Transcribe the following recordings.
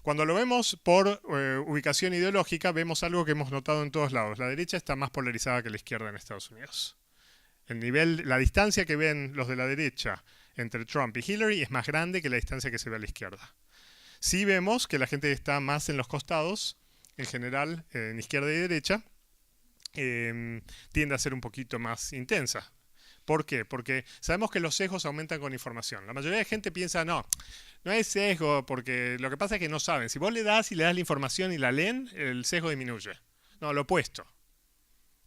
Cuando lo vemos por ubicación ideológica, vemos algo que hemos notado en todos lados. La derecha está más polarizada que la izquierda en Estados Unidos. La distancia que ven los de la derecha entre Trump y Hillary es más grande que la distancia que se ve a la izquierda. Sí vemos que la gente que está más en los costados, en general en izquierda y derecha, tiende a ser un poquito más intensa. ¿Por qué? Porque sabemos que los sesgos aumentan con información. La mayoría de gente piensa, no es sesgo, porque lo que pasa es que no saben. Si vos le das la información y la leen, el sesgo disminuye. No, lo opuesto.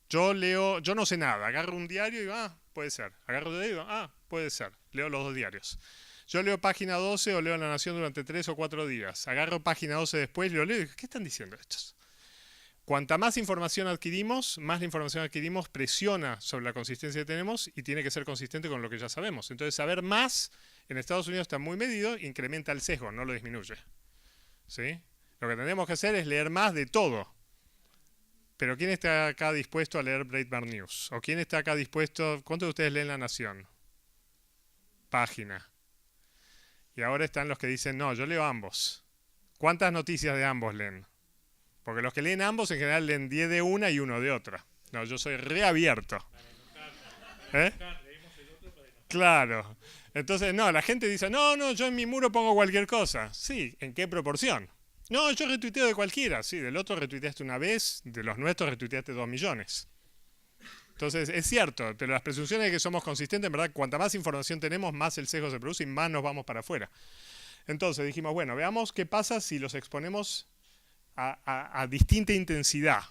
Yo no sé nada. Agarro un diario y digo, puede ser. Agarro otro diario y digo, puede ser. Leo los dos diarios. Yo leo página 12 o leo La Nación durante 3 o 4 días. Agarro página 12 después y lo leo y digo, ¿qué están diciendo estos? Cuanta más información adquirimos, más la información que adquirimos presiona sobre la consistencia que tenemos y tiene que ser consistente con lo que ya sabemos. Entonces, saber más en Estados Unidos está muy medido, incrementa el sesgo, no lo disminuye. ¿Sí? Lo que tenemos que hacer es leer más de todo. Pero ¿quién está acá dispuesto a leer Breitbart News? ¿O quién está acá dispuesto? ¿Cuántos de ustedes leen La Nación? Página. Y ahora están los que dicen, no, yo leo ambos. ¿Cuántas noticias de ambos leen? Porque los que leen ambos en general leen 10 de una y 1 de otra. No, yo soy reabierto. ¿Eh? Claro. Entonces, no, la gente dice, no, yo en mi muro pongo cualquier cosa. Sí, ¿en qué proporción? No, yo retuiteo de cualquiera. Sí, del otro retuiteaste una vez, de los nuestros retuiteaste 2 millones. Entonces, es cierto, pero las presunciones de que somos consistentes, en verdad, cuanta más información tenemos, más el sesgo se produce y más nos vamos para afuera. Entonces dijimos, bueno, veamos qué pasa si los exponemos a distinta intensidad.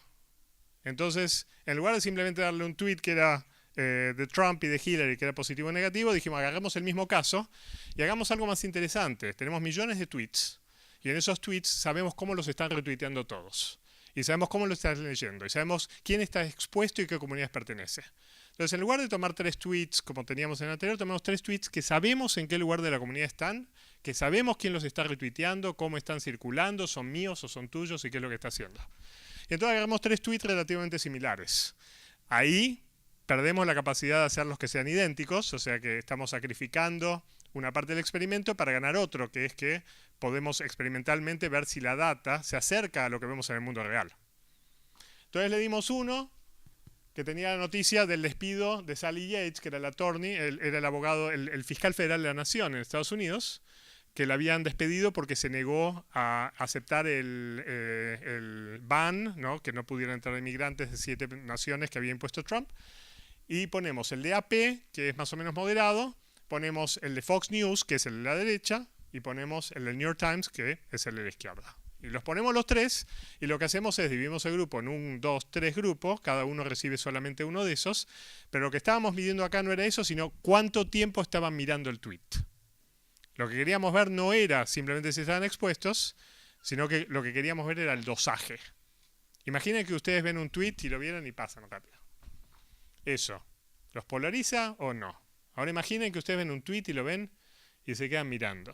Entonces, en lugar de simplemente darle un tweet que era de Trump y de Hillary, que era positivo o negativo, dijimos, agarremos el mismo caso y hagamos algo más interesante. Tenemos millones de tweets y en esos tweets sabemos cómo los están retuiteando todos. Y sabemos cómo lo están leyendo. Y sabemos quién está expuesto y qué comunidades pertenece. Entonces, en lugar de tomar 3 tweets como teníamos en el anterior, tomamos 3 tweets que sabemos en qué lugar de la comunidad están, que sabemos quién los está retuiteando, cómo están circulando, son míos o son tuyos y qué es lo que está haciendo. Y entonces agarramos 3 tweets relativamente similares. Ahí perdemos la capacidad de hacerlos que sean idénticos, o sea que estamos sacrificando una parte del experimento para ganar otro, que es que podemos experimentalmente ver si la data se acerca a lo que vemos en el mundo real. Entonces le dimos uno que tenía la noticia del despido de Sally Yates, que era el attorney, era el abogado, el fiscal federal de la nación en Estados Unidos, que la habían despedido porque se negó a aceptar el ban, ¿no? Que no pudieran entrar inmigrantes de 7 naciones que había impuesto Trump. Y ponemos el de AP, que es más o menos moderado, ponemos el de Fox News, que es el de la derecha, y ponemos el del New York Times, que es el de la izquierda. Y los ponemos los 3, y lo que hacemos es dividimos el grupo en 1, 2, 3 grupos, cada uno recibe solamente uno de esos, pero lo que estábamos midiendo acá no era eso, sino cuánto tiempo estaban mirando el tweet. Lo que queríamos ver no era simplemente si estaban expuestos, sino que lo que queríamos ver era el dosaje. Imaginen que ustedes ven un tweet y lo vieron y pasan rápido. Eso, ¿los polariza o no? Ahora imaginen que ustedes ven un tweet y lo ven y se quedan mirando.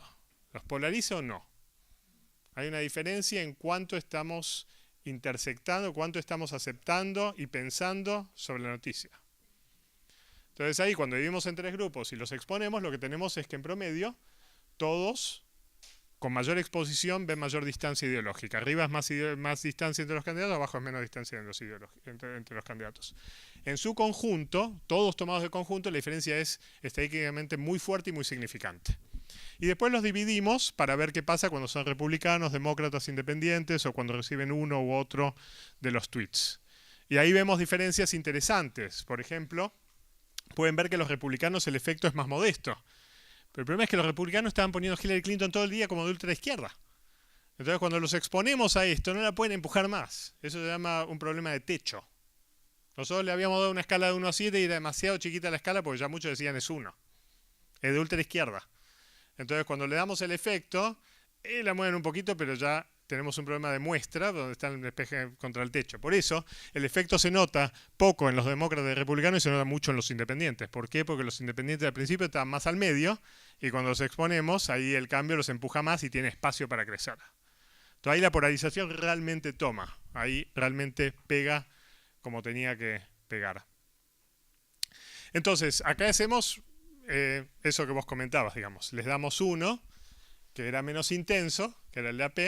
¿Los polariza o no? Hay una diferencia en cuánto estamos intersectando, cuánto estamos aceptando y pensando sobre la noticia. Entonces ahí cuando dividimos en 3 grupos y los exponemos, lo que tenemos es que en promedio todos con mayor exposición ven mayor distancia ideológica. Arriba es más distancia entre los candidatos, abajo es menos distancia entre los candidatos. En su conjunto, todos tomados de conjunto, la diferencia es estadísticamente muy fuerte y muy significante. Y después los dividimos para ver qué pasa cuando son republicanos, demócratas, independientes o cuando reciben uno u otro de los tweets. Y ahí vemos diferencias interesantes. Por ejemplo, pueden ver que los republicanos el efecto es más modesto. Pero el problema es que los republicanos estaban poniendo a Hillary Clinton todo el día como de ultraizquierda. Entonces cuando los exponemos a esto no la pueden empujar más. Eso se llama un problema de techo. Nosotros le habíamos dado una escala de 1 a 7 y era demasiado chiquita la escala porque ya muchos decían es 1. Es de ultraizquierda. Entonces cuando le damos el efecto, la mueven un poquito, pero ya tenemos un problema de muestra donde está el despeje contra el techo. Por eso el efecto se nota poco en los demócratas y republicanos y se nota mucho en los independientes. ¿Por qué? Porque los independientes al principio estaban más al medio y cuando los exponemos, ahí el cambio los empuja más y tiene espacio para crecer. Entonces ahí la polarización realmente toma. Ahí realmente pega como tenía que pegar. Entonces, acá hacemos eso que vos comentabas, digamos. Les damos uno, que era menos intenso, que era el de AP,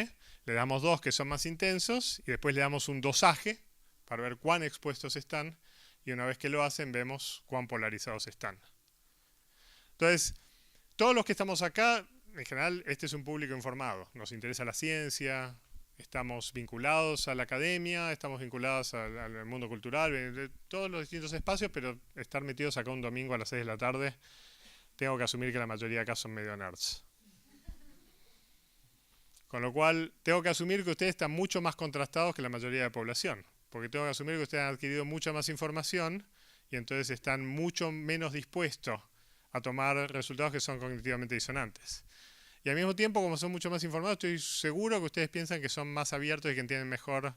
le damos 2 que son más intensos y después le damos un dosaje para ver cuán expuestos están y una vez que lo hacen vemos cuán polarizados están. Entonces, todos los que estamos acá, en general, este es un público informado. Nos interesa la ciencia, estamos vinculados a la academia, estamos vinculados al mundo cultural, de todos los distintos espacios, pero estar metidos acá un domingo a las 6 de la tarde, tengo que asumir que la mayoría acá son medio nerds. Con lo cual, tengo que asumir que ustedes están mucho más contrastados que la mayoría de la población, porque tengo que asumir que ustedes han adquirido mucha más información y entonces están mucho menos dispuestos a tomar resultados que son cognitivamente disonantes. Y al mismo tiempo, como son mucho más informados, estoy seguro que ustedes piensan que son más abiertos y que entienden mejor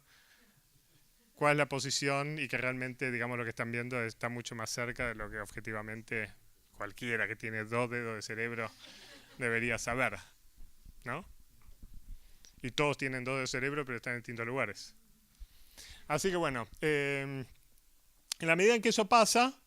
cuál es la posición y que realmente, digamos, lo que están viendo está mucho más cerca de lo que objetivamente cualquiera que tiene 2 dedos de cerebro debería saber, ¿no? Y todos tienen 2 dedos de cerebro, pero están en distintos lugares. Así que bueno, en la medida en que eso pasa,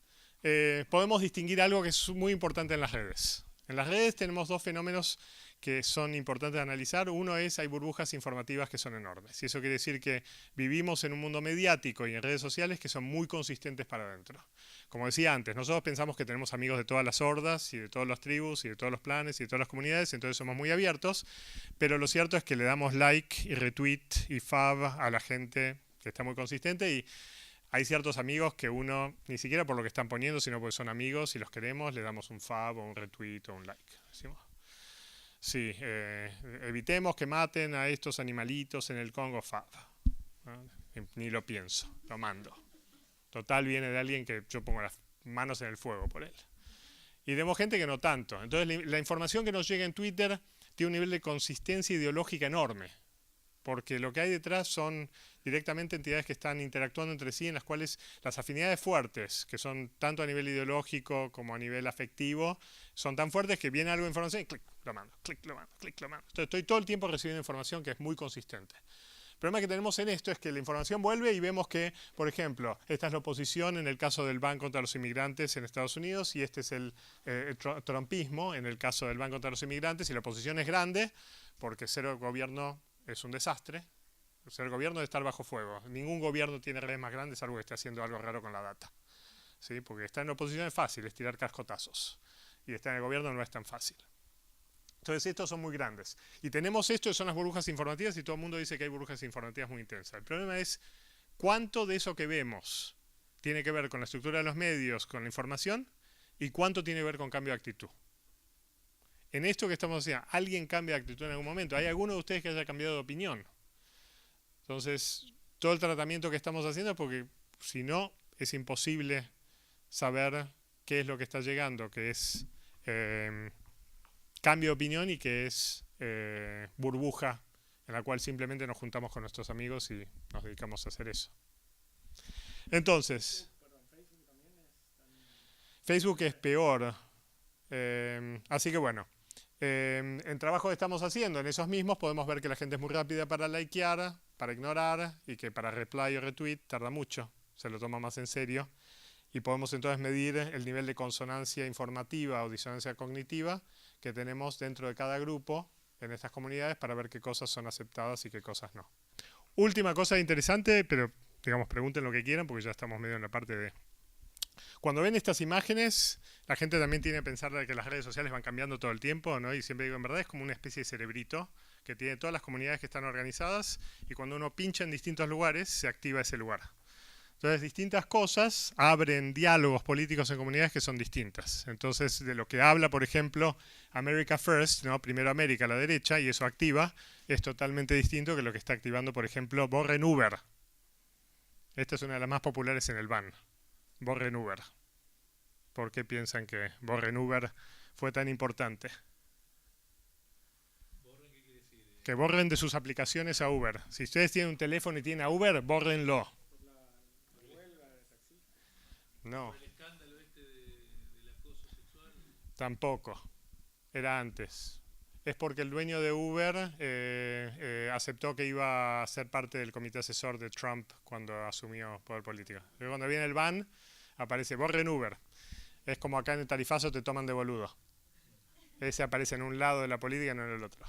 podemos distinguir algo que es muy importante en las redes. En las redes tenemos 2 fenómenos que son importantes de analizar. Uno es, hay burbujas informativas que son enormes. Y eso quiere decir que vivimos en un mundo mediático y en redes sociales que son muy consistentes para adentro. Como decía antes, nosotros pensamos que tenemos amigos de todas las hordas y de todas las tribus y de todos los planes y de todas las comunidades, entonces somos muy abiertos, pero lo cierto es que le damos like y retweet y fab a la gente que está muy consistente y hay ciertos amigos que uno, ni siquiera por lo que están poniendo, sino porque son amigos y los queremos, le damos un fab o un retweet o un like. Decimos, sí, evitemos que maten a estos animalitos en el Congo, fab. ¿No? Ni lo pienso, lo mando. Total viene de alguien que yo pongo las manos en el fuego por él. Y tenemos gente que no tanto. Entonces la información que nos llega en Twitter tiene un nivel de consistencia ideológica enorme. Porque lo que hay detrás son directamente entidades que están interactuando entre sí, en las cuales las afinidades fuertes, que son tanto a nivel ideológico como a nivel afectivo, son tan fuertes que viene algo de información y clic, lo mando, clic, lo mando, clic, lo mando. Entonces estoy todo el tiempo recibiendo información que es muy consistente. El problema que tenemos en esto es que la información vuelve y vemos que, por ejemplo, esta es la oposición en el caso del ban contra los inmigrantes en Estados Unidos y este es el trumpismo en el caso del ban contra los inmigrantes y la oposición es grande porque cero gobierno es un desastre. O sea, el gobierno debe estar bajo fuego. Ningún gobierno tiene redes más grandes salvo que esté haciendo algo raro con la data. ¿Sí? Porque estar en la oposición es fácil, es tirar cascotazos. Y estar en el gobierno no es tan fácil. Entonces estos son muy grandes. Y tenemos esto que son las burbujas informativas y todo el mundo dice que hay burbujas informativas muy intensas. El problema es cuánto de eso que vemos tiene que ver con la estructura de los medios, con la información, y cuánto tiene que ver con cambio de actitud. En esto que estamos haciendo, ¿alguien cambia de actitud en algún momento? ¿Hay alguno de ustedes que haya cambiado de opinión? Entonces, todo el tratamiento que estamos haciendo es porque si no, es imposible saber qué es lo que está llegando, que es cambio de opinión y que es burbuja en la cual simplemente nos juntamos con nuestros amigos y nos dedicamos a hacer eso. Entonces, Facebook es peor. Así que bueno. En trabajo que estamos haciendo, en esos mismos podemos ver que la gente es muy rápida para likear, para ignorar y que para reply o retweet tarda mucho, se lo toma más en serio y podemos entonces medir el nivel de consonancia informativa o disonancia cognitiva que tenemos dentro de cada grupo en estas comunidades para ver qué cosas son aceptadas y qué cosas no. Última cosa interesante, pero digamos pregunten lo que quieran porque ya estamos medio en la parte de... Cuando ven estas imágenes, la gente también tiene que pensar que las redes sociales van cambiando todo el tiempo, ¿no? Y siempre digo, en verdad es como una especie de cerebrito que tiene todas las comunidades que están organizadas y cuando uno pincha en distintos lugares, se activa ese lugar. Entonces, distintas cosas abren diálogos políticos en comunidades que son distintas. Entonces, de lo que habla, por ejemplo, America First, ¿no? Primero América a la derecha, y eso activa, es totalmente distinto que lo que está activando, por ejemplo, borren Uber. Esta es una de las más populares en el ban. Borren Uber. ¿Por qué piensan que borren Uber fue tan importante? ¿Borren qué quiere decir? Que borren de sus aplicaciones a Uber. Si ustedes tienen un teléfono y tienen a Uber, bórrenlo. Por la huelga de taxistas. No, Por el escándalo este del acoso sexual. tampoco. Era antes. Es porque el dueño de Uber aceptó que iba a ser parte del comité asesor de Trump cuando asumió poder político. Pero cuando viene el ban, aparece borren Uber. Es como acá en el tarifazo te toman de boludo. Ese aparece en un lado de la política y no en el otro.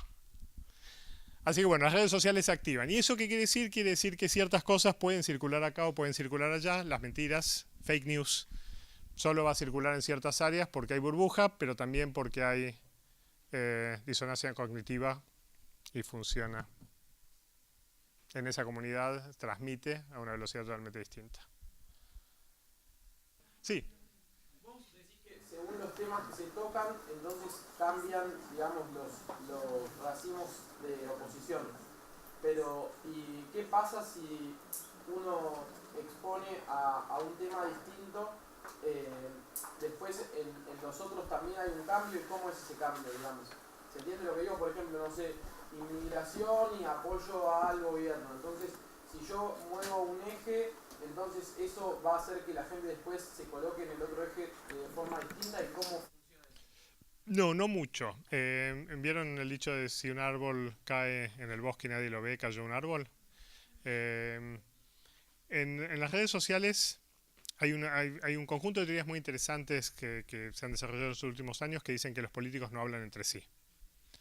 Así que bueno, las redes sociales se activan. ¿Y eso qué quiere decir? Quiere decir que ciertas cosas pueden circular acá o pueden circular allá. Las mentiras, fake news, solo va a circular en ciertas áreas porque hay burbuja, pero también porque hay disonancia cognitiva y funciona en esa comunidad, transmite a una velocidad totalmente distinta. Sí. Vos decís que según los temas que se tocan, entonces cambian, digamos, los racimos de oposición. Pero, ¿y qué pasa si uno expone a un tema distinto? Después en los otros también hay un cambio, ¿y cómo es ese cambio, digamos? ¿Se entiende lo que digo? Por ejemplo, no sé, inmigración y apoyo al gobierno. Entonces, si yo muevo un eje, entonces eso va a hacer que la gente después se coloque en el otro eje de forma distinta. ¿Y cómo funciona eso? No, no mucho. ¿Vieron el dicho de si un árbol cae en el bosque y nadie lo ve, cayó un árbol? Eh, en las redes sociales hay un conjunto de teorías muy interesantes que se han desarrollado en los últimos años que dicen que los políticos no hablan entre sí.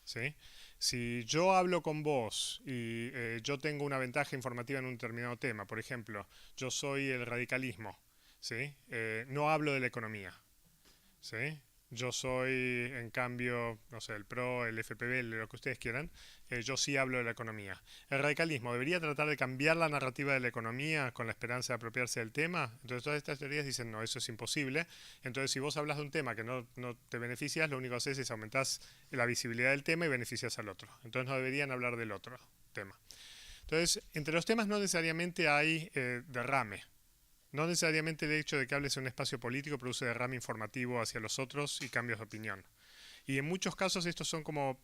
¿Sí? Si yo hablo con vos y yo tengo una ventaja informativa en un determinado tema, por ejemplo, yo soy el radicalismo, ¿sí? No hablo de la economía, ¿sí? Yo soy, en cambio, no sé, el PRO, el FPV, lo que ustedes quieran, yo sí hablo de la economía. ¿El radicalismo debería tratar de cambiar la narrativa de la economía con la esperanza de apropiarse del tema? Entonces todas estas teorías dicen, no, eso es imposible. Entonces si vos hablas de un tema que no te beneficias, lo único que haces es aumentás la visibilidad del tema y beneficias al otro. Entonces no deberían hablar del otro tema. Entonces, entre los temas no necesariamente hay derrame. No necesariamente el hecho de que hables en un espacio político produce derrame informativo hacia los otros y cambios de opinión. Y en muchos casos estos son como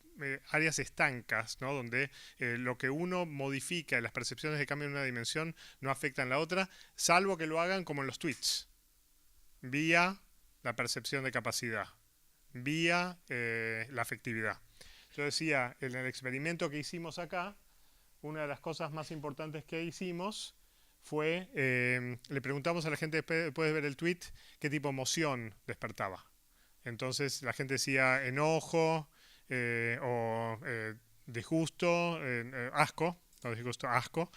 áreas estancas, ¿no? Donde lo que uno modifica, las percepciones de cambio en una dimensión, no afectan la otra, salvo que lo hagan como en los tweets, vía la percepción de capacidad, vía la afectividad. Yo decía, en el experimento que hicimos acá, una de las cosas más importantes que hicimos fue, le preguntamos a la gente después de ver el tweet qué tipo de emoción despertaba. Entonces la gente decía enojo o disgusto, asco, no disgusto, asco,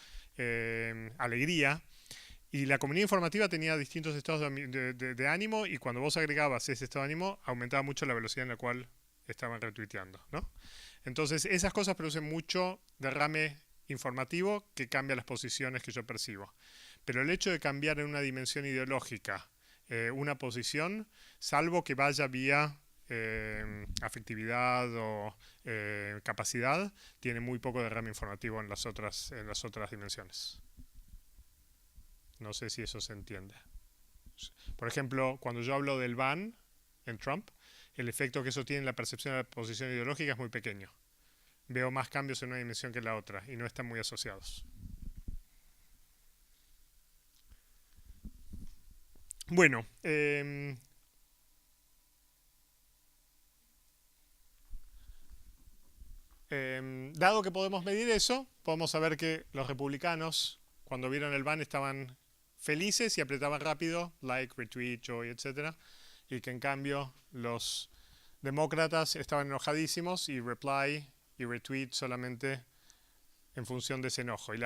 alegría. Y la comunidad informativa tenía distintos estados de ánimo y cuando vos agregabas ese estado de ánimo aumentaba mucho la velocidad en la cual estaban retuiteando, ¿no? Entonces esas cosas producen mucho derrame informativo que cambia las posiciones que yo percibo. Pero el hecho de cambiar en una dimensión ideológica una posición, salvo que vaya vía afectividad o capacidad, tiene muy poco derrame informativo en las otras dimensiones. No sé si eso se entiende. Por ejemplo, cuando yo hablo del ban en Trump, el efecto que eso tiene en la percepción de la posición ideológica es muy pequeño. Veo más cambios en una dimensión que en la otra y no están muy asociados. Bueno, dado que podemos medir eso, podemos saber que los republicanos, cuando vieron el ban, estaban felices y apretaban rápido, like, retweet, joy, etc. Y que en cambio los demócratas estaban enojadísimos y reply y retweet solamente en función de ese enojo. Y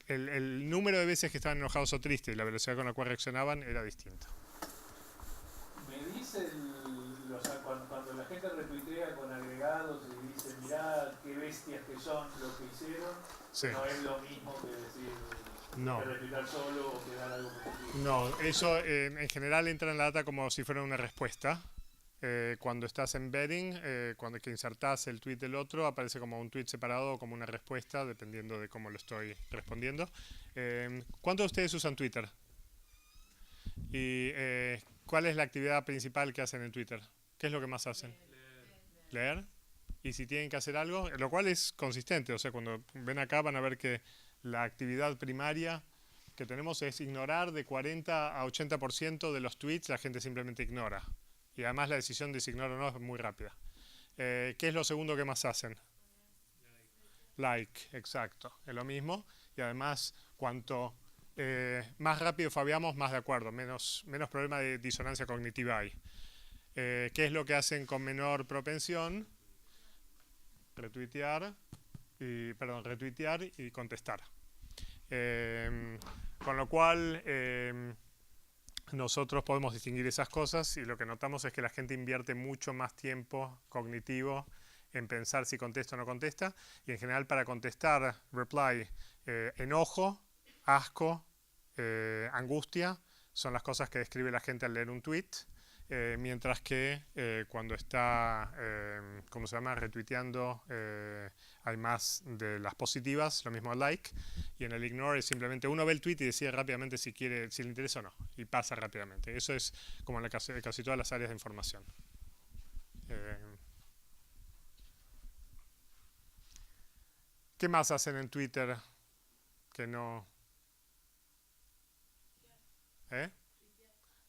el número de veces que estaban enojados o tristes y la velocidad con la cual reaccionaban era distinto. Me dice cuando la gente retuitea con agregados y dice, mirá qué bestias que son lo que hicieron, Sí. no es lo mismo que decir No. que retuitar solo o que dar algo positivo. No, eso en general entra en la data como si fuera una respuesta. Cuando estás embedding, cuando que insertás el tweet del otro, aparece como un tweet separado o como una respuesta, dependiendo de cómo lo estoy respondiendo. ¿Cuántos de ustedes usan Twitter? ¿Y cuál es la actividad principal que hacen en Twitter? ¿Qué es lo que más hacen? Leer. Y si tienen que hacer algo, lo cual es consistente, o sea, cuando ven acá van a ver que la actividad primaria que tenemos es ignorar de 40 a 80% de los tweets, la gente simplemente ignora. Y además la decisión de si ignora o no es muy rápida. ¿Qué es lo segundo que más hacen? Like, exacto. Es lo mismo. Y además, cuanto más rápido fabiamos, más de acuerdo. Menos problema de disonancia cognitiva hay. ¿Qué es lo que hacen con menor propensión? Retuitear retuitear y contestar. Con lo cual nosotros podemos distinguir esas cosas y lo que notamos es que la gente invierte mucho más tiempo cognitivo en pensar si contesta o no contesta, y en general para contestar reply, enojo, asco, angustia son las cosas que describe la gente al leer un tweet, mientras que cuando está ¿cómo se llama? Retuiteando, hay más de las positivas, lo mismo like, y en el ignore es simplemente uno ve el tweet y decide rápidamente si quiere, si le interesa o no, y pasa rápidamente. Eso es como en casi todas las áreas de información. ¿Qué más hacen en Twitter que no? ¿Eh?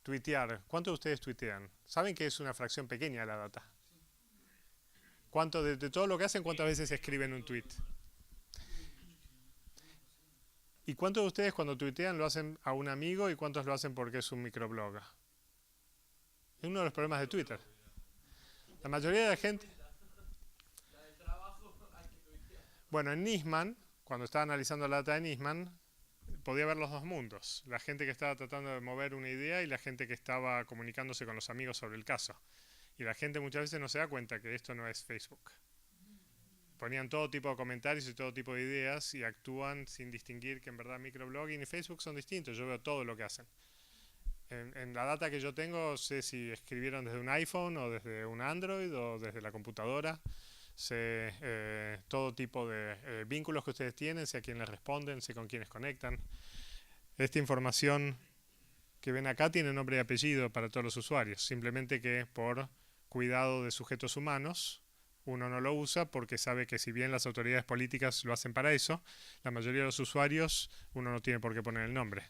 Tuitear. ¿Cuántos de ustedes tuitean? ¿Saben que es una fracción pequeña de la data? ¿Cuánto de todo lo que hacen, cuántas veces escriben un tweet? ¿Y cuántos de ustedes cuando tuitean lo hacen a un amigo y cuántos lo hacen porque es un microblog? Es uno de los problemas de Twitter. La mayoría de la gente... Bueno, en Nisman, cuando estaba analizando la data de Nisman, podía ver los dos mundos. La gente que estaba tratando de mover una idea y la gente que estaba comunicándose con los amigos sobre el caso. Y la gente muchas veces no se da cuenta que esto no es Facebook. Ponían todo tipo de comentarios y todo tipo de ideas y actúan sin distinguir que en verdad microblogging y Facebook son distintos. Yo veo todo lo que hacen. En la data que yo tengo, sé si escribieron desde un iPhone o desde un Android o desde la computadora. Sé todo tipo de vínculos que ustedes tienen, sé a quién les responden, sé con quiénes conectan. Esta información que ven acá tiene nombre y apellido para todos los usuarios, simplemente que por cuidado de sujetos humanos uno no lo usa porque sabe que si bien las autoridades políticas lo hacen para eso, la mayoría de los usuarios uno no tiene por qué poner el nombre.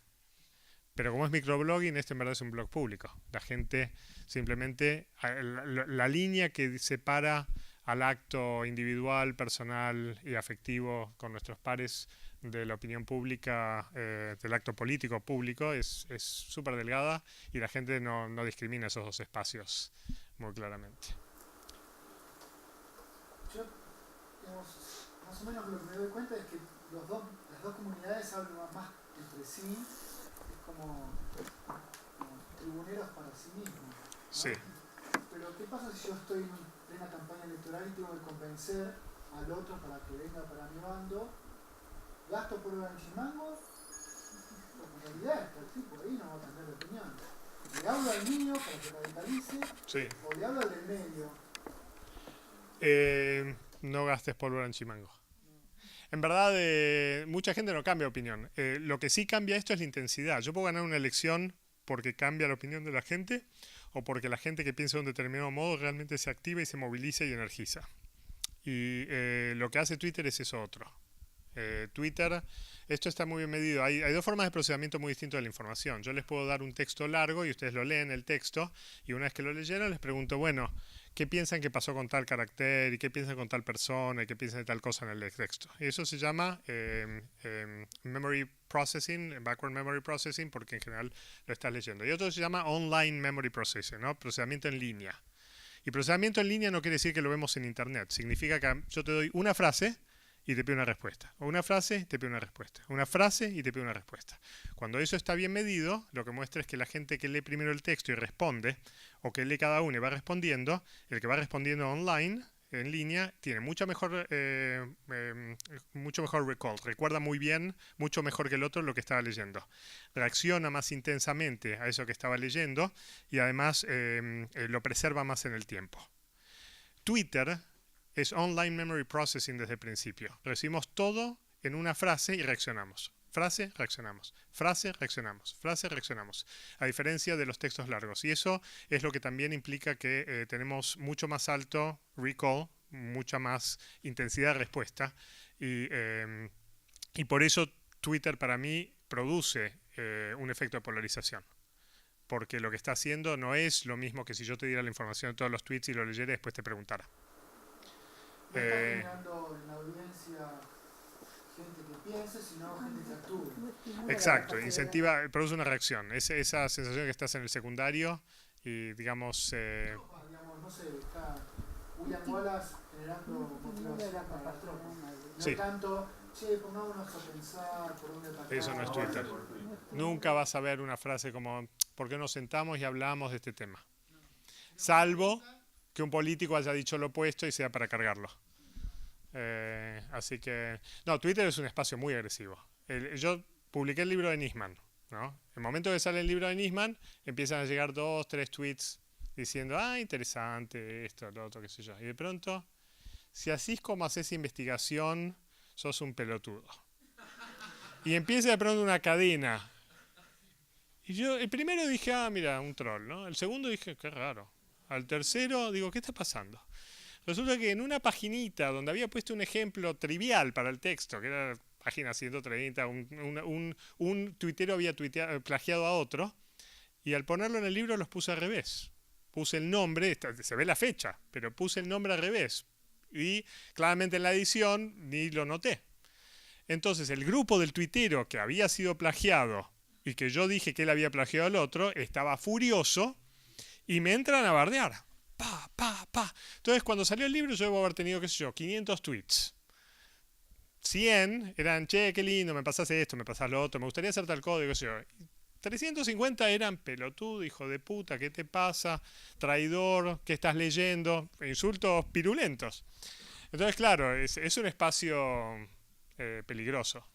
Pero como es microblogging, este en verdad es un blog público. La gente simplemente, la línea que separa al acto individual, personal y afectivo con nuestros pares de la opinión pública, del acto político público, es súper delgada y la gente no discrimina esos dos espacios muy claramente. Yo, digamos, más o menos lo que me doy cuenta es que las dos comunidades hablan más entre sí, es como tribuneros para sí mismos, ¿no? Sí. Pero ¿qué pasa si yo estoy en plena campaña electoral y tengo que convencer al otro para que venga para mi bando? ¿Gasto por el chimango? Porque en realidad el tipo ahí no va a cambiar de opinión. ¿Le hablo al niño para que radicalice? Sí. ¿O le hablo al del medio? No gastes pólvora en chimango. En verdad, mucha gente no cambia de opinión. Lo que sí cambia esto es la intensidad. Yo puedo ganar una elección porque cambia la opinión de la gente o porque la gente que piensa de un determinado modo realmente se activa y se moviliza y energiza. Y lo que hace Twitter es eso otro. Twitter, esto está muy bien medido. Hay dos formas de procesamiento muy distintas de la información. Yo les puedo dar un texto largo y ustedes lo leen el texto y una vez que lo leyeron les pregunto, bueno, ¿qué piensan que pasó con tal carácter y qué piensan con tal persona y qué piensan de tal cosa en el texto? Y eso se llama memory processing, backward memory processing, porque en general lo estás leyendo. Y otro se llama online memory processing, ¿no? Procesamiento en línea. Y procesamiento en línea no quiere decir que lo vemos en internet. Significa que yo te doy una frase y te pido una respuesta. O una frase y te pido una respuesta. Una frase y te pido una respuesta. Cuando eso está bien medido, lo que muestra es que la gente que lee primero el texto y responde, o que lee cada uno y va respondiendo, el que va respondiendo online, en línea, tiene mucho mejor recall. Recuerda muy bien, mucho mejor que el otro lo que estaba leyendo. Reacciona más intensamente a eso que estaba leyendo y además lo preserva más en el tiempo. Twitter es online memory processing desde el principio. Recibimos todo en una frase y reaccionamos. Frase, reaccionamos. Frase, reaccionamos. Frase, reaccionamos. A diferencia de los textos largos. Y eso es lo que también implica que tenemos mucho más alto recall, mucha más intensidad de respuesta. Y por eso Twitter para mí produce un efecto de polarización. Porque lo que está haciendo no es lo mismo que si yo te diera la información de todos los tweets y lo leyera y después te preguntara. No está generando en la audiencia gente que piense, sino gente que actúe. Exacto, produce una reacción. Esa sensación de que estás en el secundario y digamos... digamos, no sé, está William Wallace generando motivación para las tropas. No Sí. tanto, che, pongámonos a pensar por dónde atacar. Eso no es Twitter. Nunca vas a ver una frase como, ¿por qué nos sentamos y hablamos de este tema? Salvo que un político haya dicho lo opuesto y sea para cargarlo. Así que, no, Twitter es un espacio muy agresivo. Yo publiqué el libro de Nisman, ¿no? El momento que sale el libro de Nisman, empiezan a llegar 2, 3 tweets diciendo, interesante, esto, lo otro, qué sé yo. Y de pronto, si así es como haces investigación, sos un pelotudo. Y empieza de pronto una cadena. Y yo, el primero dije, mira, un troll, ¿no? El segundo dije, qué raro. Al tercero, digo, ¿qué está pasando? Resulta que en una paginita donde había puesto un ejemplo trivial para el texto, que era página 130, un tuitero había plagiado a otro, y al ponerlo en el libro los puse al revés. Puse el nombre, se ve la fecha, pero puse el nombre al revés. Y claramente en la edición ni lo noté. Entonces el grupo del tuitero que había sido plagiado y que yo dije que él había plagiado al otro, estaba furioso y me entran a bardear. Pa, pa, pa. Entonces cuando salió el libro yo debo haber tenido, qué sé yo, 500 tweets. 100 eran, che, qué lindo, me pasás esto, me pasás lo otro, me gustaría hacer tal código, qué sé yo. 350 eran pelotudo, hijo de puta, ¿qué te pasa? Traidor, ¿qué estás leyendo? Insultos pirulentos. Entonces, claro, es un espacio peligroso.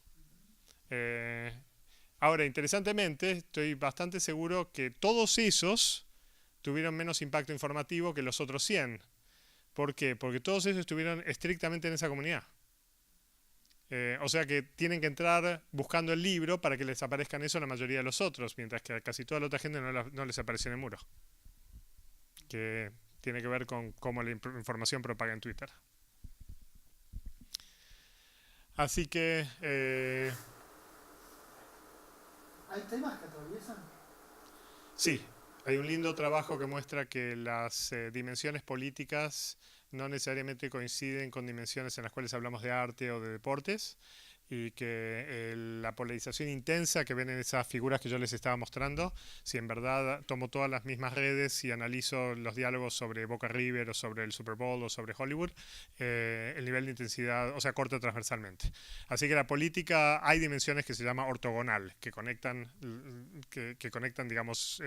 Ahora, interesantemente, estoy bastante seguro que todos esos tuvieron menos impacto informativo que los otros 100. ¿Por qué? Porque todos esos estuvieron estrictamente en esa comunidad. O sea que tienen que entrar buscando el libro para que les aparezcan eso a la mayoría de los otros, mientras que a casi toda la otra gente no les apareció en el muro. Que tiene que ver con cómo la información propaga en Twitter. Así que... ¿Hay temas que atraviesan? sí, hay un lindo trabajo que muestra que las dimensiones políticas no necesariamente coinciden con dimensiones en las cuales hablamos de arte o de deportes, y que la polarización intensa que ven en esas figuras que yo les estaba mostrando, si en verdad tomo todas las mismas redes y analizo los diálogos sobre Boca River o sobre el Super Bowl o sobre Hollywood, el nivel de intensidad, o sea, corta transversalmente. Así que la política, hay dimensiones que se llama ortogonal, que conectan, digamos,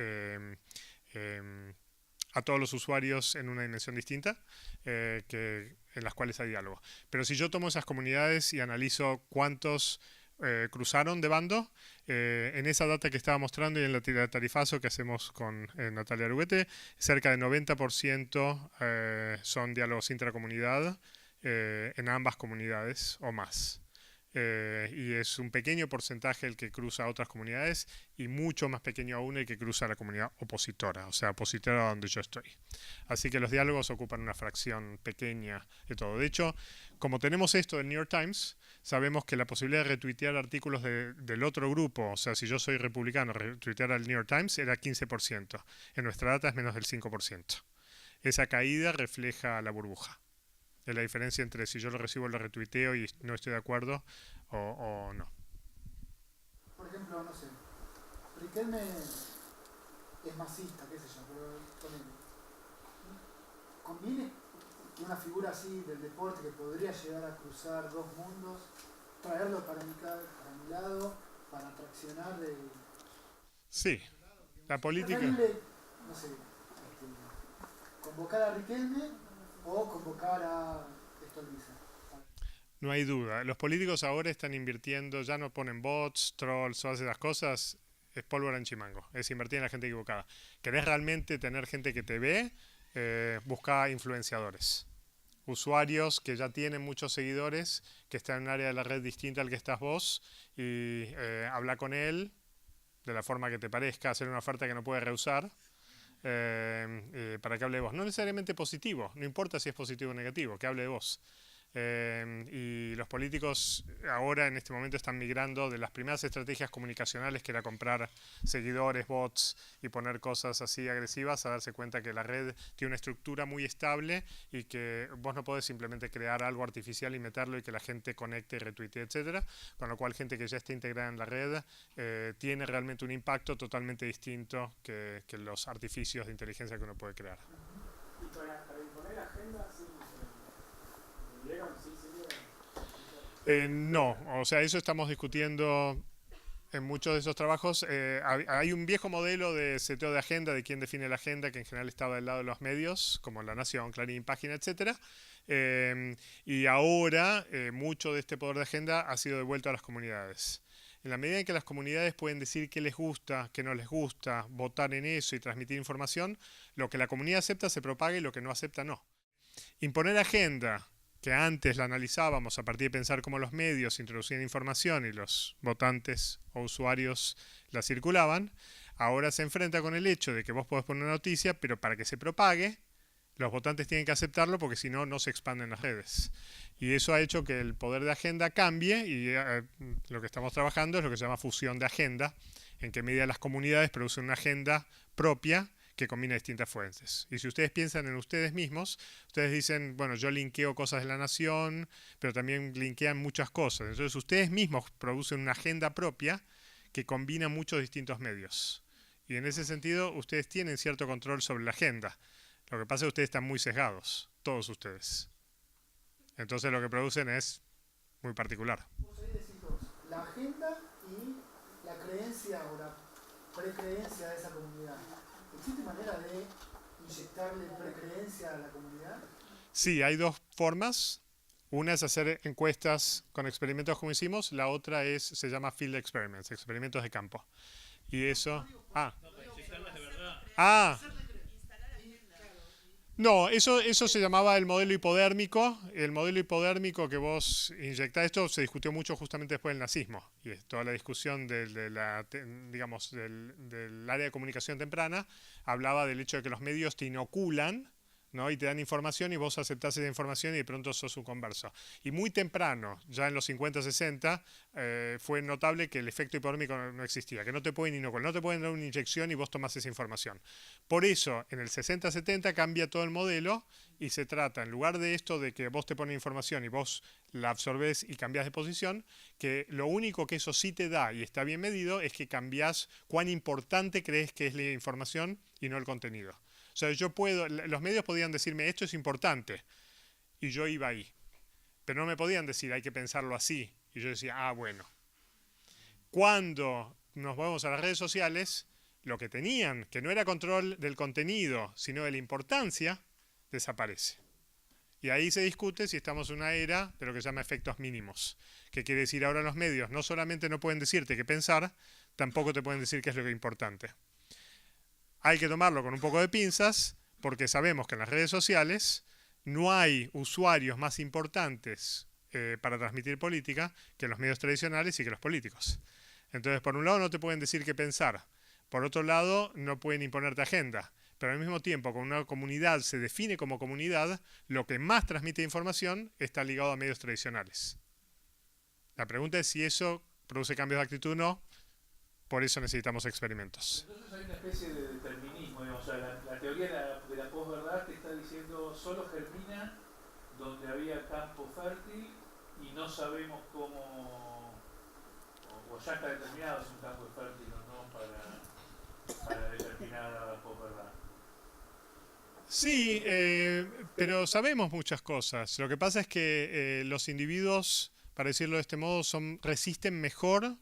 a todos los usuarios en una dimensión distinta, en las cuales hay diálogo. Pero si yo tomo esas comunidades y analizo cuántos cruzaron de bando, en esa data que estaba mostrando y en la tarifazo que hacemos con Natalia Aruguete, cerca del 90% son diálogos intracomunidad en ambas comunidades o más. Y es un pequeño porcentaje el que cruza a otras comunidades y mucho más pequeño aún el que cruza a la comunidad opositora, o sea, opositora a donde yo estoy. Así que los diálogos ocupan una fracción pequeña de todo. De hecho, como tenemos esto del New York Times, sabemos que la posibilidad de retuitear artículos del otro grupo, o sea, si yo soy republicano, retuitear al New York Times era 15%. En nuestra data es menos del 5%. Esa caída refleja la burbuja. Es la diferencia entre si yo lo recibo, lo retuiteo y no estoy de acuerdo o no. Por ejemplo, no sé, Riquelme es masista, qué sé yo, pero ¿conviene que una figura así del deporte que podría llegar a cruzar dos mundos, traerlo para mi lado, para atraccionar de... Sí, la política... no sé, convocar a Riquelme o convocar a Stolbizer. No hay duda. Los políticos ahora están invirtiendo, ya no ponen bots, trolls, todas esas cosas. Es pólvora en chimango. Es invertir en la gente equivocada. ¿Querés realmente tener gente que te ve? Busca influenciadores. Usuarios que ya tienen muchos seguidores, que están en un área de la red distinta al que estás vos, y habla con él de la forma que te parezca, hacer una oferta que no puede rehusar. Para que hable de vos. No necesariamente positivo, no importa si es positivo o negativo, que hable de vos. Y los políticos ahora en este momento están migrando de las primeras estrategias comunicacionales, que era comprar seguidores, bots y poner cosas así agresivas, a darse cuenta que la red tiene una estructura muy estable y que vos no podés simplemente crear algo artificial y meterlo y que la gente conecte, retuitee, etcétera. Con lo cual gente que ya está integrada en la red tiene realmente un impacto totalmente distinto que los artificios de inteligencia que uno puede crear. Y para imponer agenda, sí. ¿Vieron? Sí, No, o sea, eso estamos discutiendo en muchos de esos trabajos. Hay un viejo modelo de seteo de agenda, de quién define la agenda, que en general estaba del lado de los medios, como La Nación, Clarín, Página, etcétera. Y ahora mucho de este poder de agenda ha sido devuelto a las comunidades. En la medida en que las comunidades pueden decir qué les gusta, qué no les gusta, votar en eso y transmitir información, lo que la comunidad acepta se propaga y lo que no acepta no. Imponer agenda, que antes la analizábamos a partir de pensar cómo los medios introducían información y los votantes o usuarios la circulaban, ahora se enfrenta con el hecho de que vos podés poner una noticia, pero para que se propague, los votantes tienen que aceptarlo porque si no, no se expanden las redes. Y eso ha hecho que el poder de agenda cambie y lo que estamos trabajando es lo que se llama fusión de agenda, en que medida las comunidades producen una agenda propia que combina distintas fuentes. Y si ustedes piensan en ustedes mismos, ustedes dicen, bueno, yo linkeo cosas de La Nación, pero también linkean muchas cosas. Entonces ustedes mismos producen una agenda propia que combina muchos distintos medios. Y en ese sentido, ustedes tienen cierto control sobre la agenda. Lo que pasa es que ustedes están muy sesgados, todos ustedes. Entonces lo que producen es muy particular. Vos ahí decís dos, la agenda y la creencia o la precreencia de esa comunidad. ¿Existe manera de inyectarle precreencia a la comunidad? Sí, hay dos formas. Una es hacer encuestas con experimentos como hicimos, la otra se llama field experiments, experimentos de campo. Y eso... No, eso se llamaba el modelo hipodérmico. El modelo hipodérmico que vos inyectás, esto se discutió mucho justamente después del nazismo. Y es toda la discusión del área de comunicación temprana hablaba del hecho de que los medios te inoculan, ¿no? Y te dan información y vos aceptás esa información y de pronto sos un converso. Y muy temprano, ya en los 50, 60, fue notable que el efecto hipodérmico no existía, que no te pueden inocular, no te pueden dar una inyección y vos tomás esa información. Por eso, en el 60, 70 cambia todo el modelo y se trata, en lugar de esto de que vos te pones información y vos la absorbés y cambiás de posición, que lo único que eso sí te da y está bien medido es que cambiás cuán importante crees que es la información y no el contenido. O sea, los medios podían decirme esto es importante y yo iba ahí, pero no me podían decir hay que pensarlo así y yo decía, bueno. Cuando nos movemos a las redes sociales, lo que tenían, que no era control del contenido, sino de la importancia, desaparece. Y ahí se discute si estamos en una era de lo que se llama efectos mínimos, que quiere decir ahora los medios no solamente no pueden decirte qué pensar, tampoco te pueden decir qué es lo que es importante. Hay que tomarlo con un poco de pinzas, porque sabemos que en las redes sociales no hay usuarios más importantes para transmitir política que los medios tradicionales y que los políticos. Entonces, por un lado no te pueden decir qué pensar, por otro lado no pueden imponerte agenda, pero al mismo tiempo, cuando una comunidad se define como comunidad, lo que más transmite información está ligado a medios tradicionales. La pregunta es si eso produce cambios de actitud o no, por eso necesitamos experimentos. Entonces hay una especie de determinismo, digamos, o sea, la teoría de la posverdad que está diciendo solo germina donde había campo fértil y no sabemos cómo, o ya está determinado si un campo es fértil o no para determinada posverdad. Sí, pero sabemos muchas cosas. Lo que pasa es que los individuos, para decirlo de este modo, resisten mejor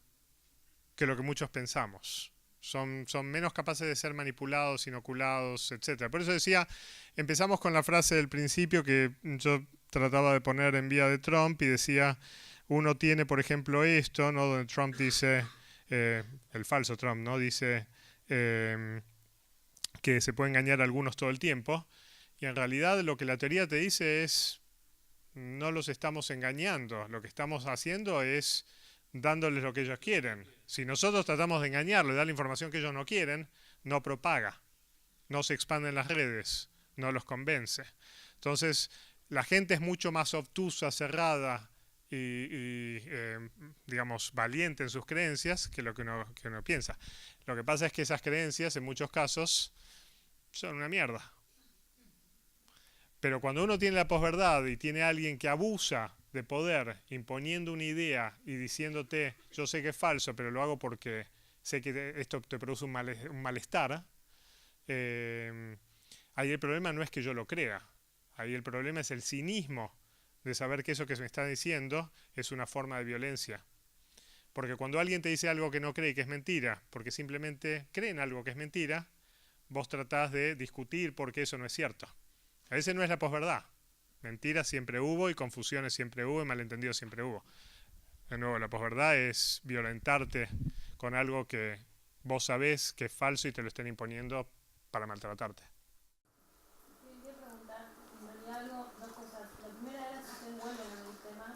que lo que muchos pensamos. Son menos capaces de ser manipulados, inoculados, etc. Por eso decía, empezamos con la frase del principio que yo trataba de poner en vía de Trump y decía, uno tiene, por ejemplo, esto, ¿no? Donde Trump dice, el falso Trump, ¿no? Dice que se puede engañar a algunos todo el tiempo. Y en realidad lo que la teoría te dice es, no los estamos engañando. Lo que estamos haciendo es dándoles lo que ellos quieren. Si nosotros tratamos de engañarles, de dar la información que ellos no quieren, no propaga, no se expande en las redes, no los convence. Entonces, la gente es mucho más obtusa, cerrada y digamos, valiente en sus creencias que lo que uno piensa. Lo que pasa es que esas creencias, en muchos casos, son una mierda. Pero cuando uno tiene la posverdad y tiene a alguien que abusa de poder, imponiendo una idea y diciéndote, yo sé que es falso, pero lo hago porque sé que esto te produce un malestar, ahí el problema no es que yo lo crea, ahí el problema es el cinismo de saber que eso que me está diciendo es una forma de violencia. Porque cuando alguien te dice algo que no cree que es mentira, porque simplemente creen algo que es mentira, vos tratás de discutir por qué eso no es cierto. A veces no es la posverdad. Mentiras siempre hubo y confusiones siempre hubo y malentendidos siempre hubo. De nuevo, la posverdad es violentarte con algo que vos sabés que es falso y te lo estén imponiendo para maltratarte. Quería preguntar, en realidad dos cosas. La primera era si ustedes vuelven a los temas,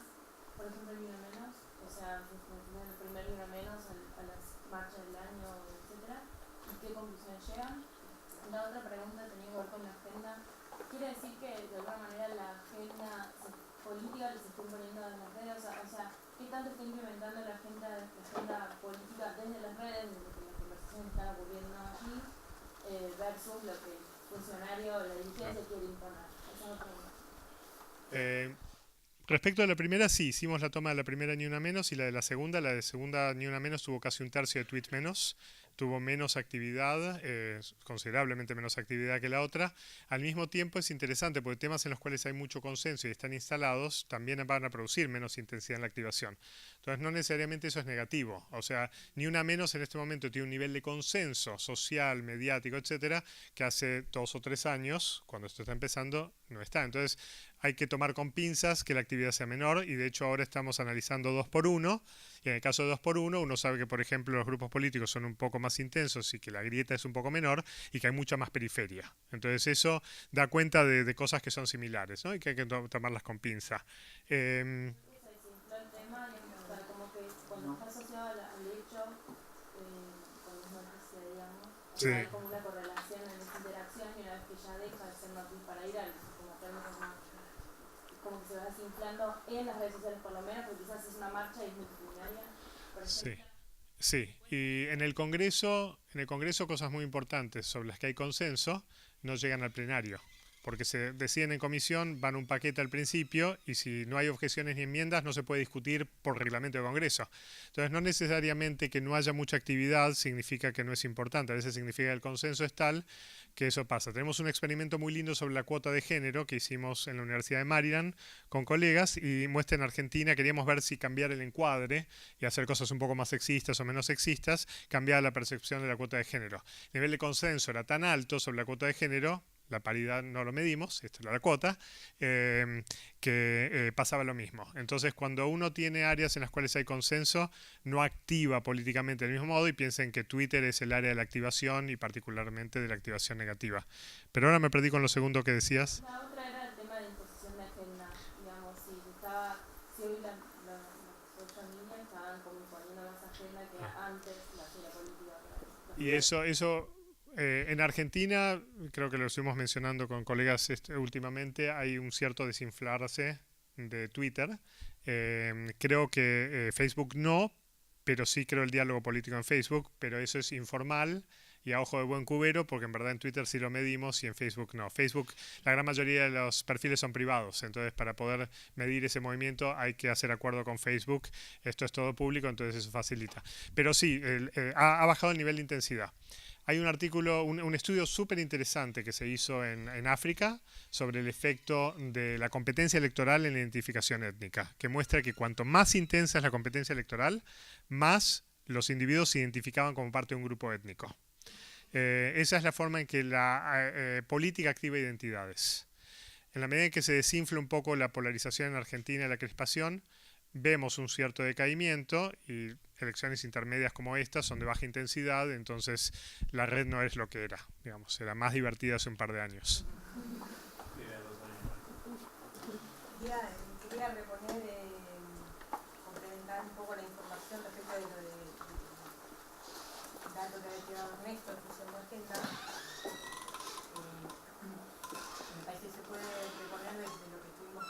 por ejemplo el Ni Una Menos, o sea, el primer Ni Una Menos a las marchas del año, etcétera, y qué conclusiones llegan. La otra pregunta tenía que ver con la agenda. ¿Quiere decir que de alguna manera la agenda política que se está imponiendo en las redes, o sea, qué tanto está implementando la agenda política desde las redes, desde que las conversaciones están ocurriendo aquí, versus lo que el funcionario o la dirigencia quiere imponer? Esa es la pregunta. Respecto a la primera, sí, hicimos la toma de la primera Ni Una Menos y la de segunda Ni Una Menos tuvo casi un tercio de tweets menos, tuvo menos actividad, considerablemente menos actividad que la otra. Al mismo tiempo es interesante porque temas en los cuales hay mucho consenso y están instalados también van a producir menos intensidad en la activación. Entonces no necesariamente eso es negativo, o sea, Ni Una Menos en este momento tiene un nivel de consenso social, mediático, etcétera, que hace 2 o 3 años, cuando esto está empezando, no está. Entonces hay que tomar con pinzas que la actividad sea menor y de hecho ahora estamos analizando 2x1 y en el caso de 2x1 uno sabe que por ejemplo los grupos políticos son un poco más intensos y que la grieta es un poco menor y que hay mucha más periferia. Entonces eso da cuenta de cosas que son similares, ¿no? Y que hay que tomarlas con pinza. Se desinfló el tema, o sea, como que cuando está asociado al hecho, con las noticias, digamos, Sí. hay como una correlación en esa interacción y una vez que ya deja de ser noticia para ir como que se va desinflando en las redes sociales por lo menos, porque quizás es una marcha y es multitudinaria, por ejemplo. Sí, y en el Congreso cosas muy importantes sobre las que hay consenso no llegan al plenario, porque se deciden en comisión, van un paquete al principio y si no hay objeciones ni enmiendas no se puede discutir por reglamento de Congreso. Entonces no necesariamente que no haya mucha actividad significa que no es importante, a veces significa que el consenso es tal que eso pasa. Tenemos un experimento muy lindo sobre la cuota de género que hicimos en la Universidad de Maryland con colegas y muestra en Argentina, queríamos ver si cambiar el encuadre y hacer cosas un poco más sexistas o menos sexistas, cambiaba la percepción de la cuota de género. El nivel de consenso era tan alto sobre la cuota de género, la paridad no lo medimos, esto era la cuota, que pasaba lo mismo. Entonces, cuando uno tiene áreas en las cuales hay consenso, no activa políticamente del mismo modo y piensen que Twitter es el área de la activación y particularmente de la activación negativa. Pero ahora me perdí con lo segundo que decías. La otra era el tema de imposición de agenda, digamos, si hoy las 8 niñas estaban como imponiendo más agenda que antes la hacía política. Y eso en Argentina, creo que lo estuvimos mencionando con colegas últimamente, hay un cierto desinflarse de Twitter. Creo que Facebook no, pero sí creo el diálogo político en Facebook, pero eso es informal y a ojo de buen cubero, porque en verdad en Twitter sí lo medimos y en Facebook no. Facebook, la gran mayoría de los perfiles son privados, entonces para poder medir ese movimiento hay que hacer acuerdo con Facebook. Esto es todo público, entonces eso facilita. Pero sí, ha bajado el nivel de intensidad. Hay un artículo, un estudio súper interesante que se hizo en África sobre el efecto de la competencia electoral en la identificación étnica, que muestra que cuanto más intensa es la competencia electoral, más los individuos se identificaban como parte de un grupo étnico. Esa es la forma en que la política activa identidades. En la medida en que se desinfla un poco la polarización en Argentina y la crispación, vemos un cierto decaimiento y elecciones intermedias como estas son de baja intensidad, entonces la red no es lo que era, digamos, era más divertida hace un par de años. Quería reponer, complementar un poco la información respecto de lo del dato que había quedado Ernesto en función de agenda. Me parece que se puede reponer desde lo que estuvimos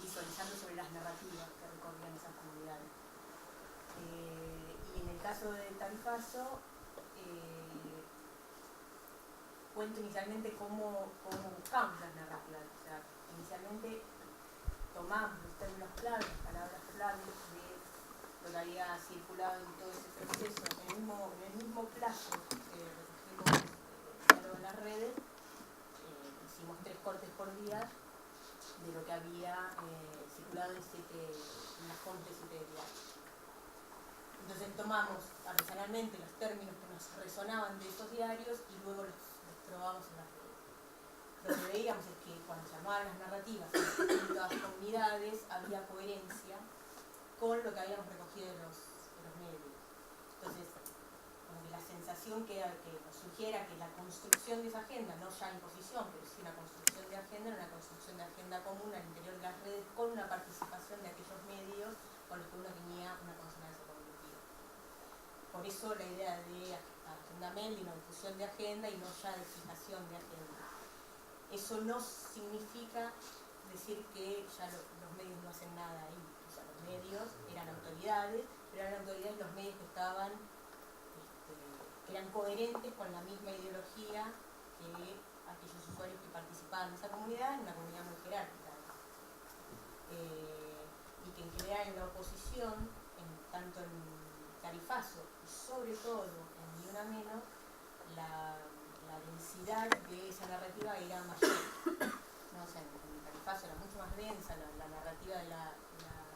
visualizando sobre las narrativas que recorrían esas comunidades. Y en el caso del Tarifazo, cuento inicialmente cómo buscamos las narrativas. O sea, inicialmente tomamos los términos claves, las palabras claves de lo que había circulado en todo ese proceso, en el mismo plazo que recogimos en las redes, hicimos 3 cortes por día de lo que había circulado en las fuentes de 7 diarios. Entonces tomamos artesanalmente los términos que nos resonaban de esos diarios y luego los probamos en las redes. Lo que veíamos es que cuando se armaban las narrativas en las distintas comunidades había coherencia con lo que habíamos recogido de los medios. Entonces, como que la sensación que nos sugiera que la construcción de esa agenda, no ya imposición, pero sí una construcción de agenda, era una construcción de agenda común al interior de las redes con una participación de aquellos medios con los que uno tenía una consonancia cognitiva. Por eso la idea de agenda mailing o difusión de agenda y no ya de fijación de agenda. Eso no significa decir que ya los medios no hacen nada ahí. O sea, los medios eran autoridades, pero eran autoridades los medios que estaban, que eran coherentes con la misma ideología que aquellos usuarios que participaban en esa comunidad, en una comunidad muy jerárquica. Y que en general en la oposición, tanto en Tarifazo y sobre todo en Ni Una Menos, la densidad de esa narrativa era mayor. ¿No? O sea, en Tarifazo era mucho más densa la narrativa de la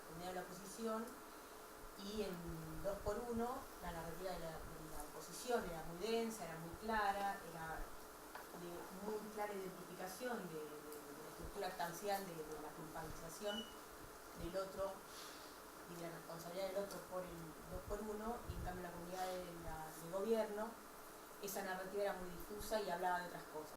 comunidad de la oposición, y en 2x1 la narrativa de la oposición era muy densa, era muy clara, era de muy clara identificación de la estructura estancial de la culpabilización del otro y de la responsabilidad del otro por el 2x1, y en cambio la comunidad de gobierno, esa narrativa era muy difusa y hablaba de otras cosas.